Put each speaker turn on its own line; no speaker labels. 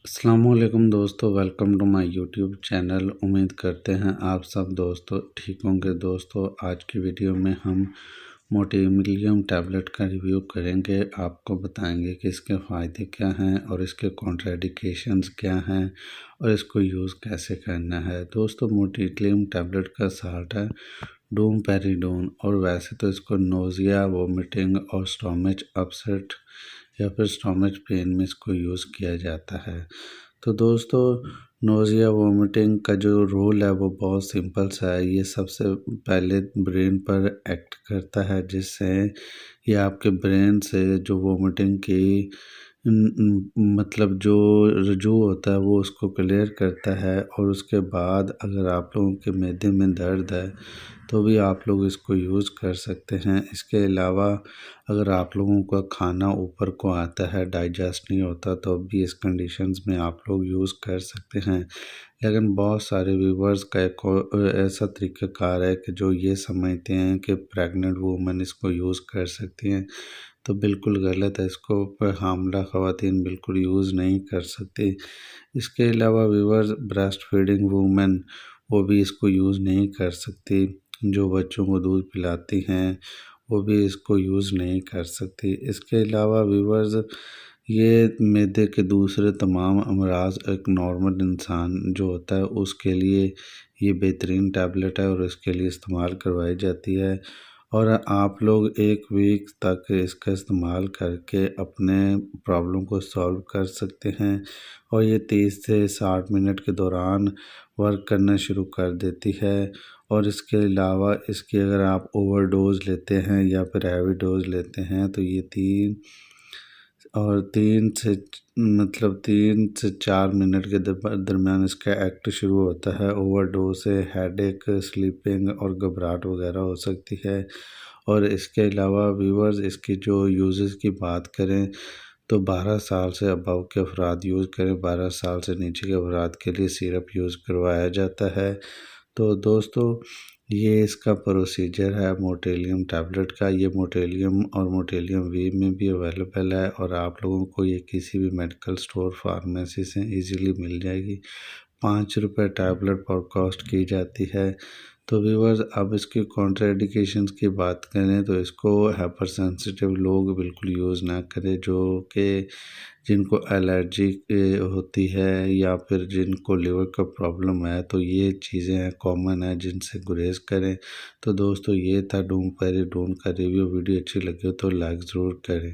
अस्सलामुअलैकुम दोस्तों, welcome to my YouTube channel. उम्मीद करते हैं आप सब दोस्तों ठीक होंगे। दोस्तों आज की वीडियो में हम मोटेलियम टैबलेट का रिव्यू करेंगे। आपको बताएंगे कि इसके फ़ायदे क्या हैं और इसके कॉन्ट्राइंडिकेशंस क्या हैं और इसको यूज़ कैसे करना है। दोस्तों मोटेलियम टैबलेट का साल्ट है डोमपेरिडोन और वैसे तो इसको नोज़िया, वोमिटिंग और स्टोमच अपसेट या फिर स्टोमच पेन में इसको यूज़ किया जाता है। तो दोस्तों नोज़िया वोमिटिंग का जो रोल है वो बहुत सिंपल सा है। ये सबसे पहले ब्रेन पर एक्ट करता है, जिससे ये आपके ब्रेन से जो वोमिटिंग की मतलब जो रज्जू होता है वो उसको क्लियर करता है। और उसके बाद अगर आप लोगों के मैदे में दर्द है तो भी आप लोग इसको यूज़ कर सकते हैं। इसके अलावा अगर आप लोगों का खाना ऊपर को आता है, डाइजेस्ट नहीं होता, तो भी इस कंडीशंस में आप लोग यूज़ कर सकते हैं। लेकिन बहुत सारे व्यूवर्स का एक ऐसा तरीक़ाकार है कि जो ये समझते हैं कि प्रेग्नेंट वूमेन इसको यूज़ कर सकती हैं, तो बिल्कुल गलत है। इसको हामिला ख़वातीन बिल्कुल यूज़ नहीं कर सकती। इसके अलावा व्यूवर्स ब्रेस्ट फीडिंग वूमेन वो भी इसको यूज़ नहीं कर सकती। जो बच्चों को दूध पिलाती हैं वो भी इसको यूज़ नहीं कर सकती। इसके अलावा व्यूवर्स ये मैदे के दूसरे तमाम अमराज एक नॉर्मल इंसान जो होता है उसके लिए ये बेहतरीन टैबलेट है और इसके लिए इस्तेमाल करवाई जाती है। और आप लोग 1 वीक तक इसका इस्तेमाल करके अपने प्रॉब्लम को सॉल्व कर सकते हैं। और ये 30 से 60 मिनट के दौरान वर्क करना शुरू कर देती है। और इसके अलावा इसकी अगर आप ओवरडोज़ लेते हैं या फिर हैवी डोज़ लेते हैं तो ये 3 से 4 मिनट के दरमियान इसका एक्ट शुरू होता है। ओवरडोज से हेडेक, स्लीपिंग और घबराहट वगैरह हो सकती है। और इसके अलावा व्यूवर्स इसकी जो यूज़ेस की बात करें तो 12 साल से अबव के अफराद यूज़ करें, 12 साल से नीचे के अफराद के लिए सिरप यूज़ करवाया जाता है। तो दोस्तों ये इसका प्रोसीजर है मोटेलियम टैबलेट का। ये मोटेलियम और मोटेलियम वी में भी अवेलेबल है और आप लोगों को ये किसी भी मेडिकल स्टोर, फार्मेसी से इजीली मिल जाएगी। 5 रुपये टैबलेट पर कॉस्ट की जाती है। तो व्यूअर्स अब इसकी कॉन्ट्राइंडिकेशंस की बात करें तो इसको हाइपर सेंसिटिव लोग बिल्कुल यूज़ ना करें, जो कि जिनको एलर्जी होती है या फिर जिनको लिवर का प्रॉब्लम है, तो ये चीज़ें हैं कॉमन है जिनसे गुरेज करें। तो दोस्तों ये था डोमपेरिडोन का रिव्यू। वीडियो अच्छी लगी हो तो लाइक ज़रूर करें।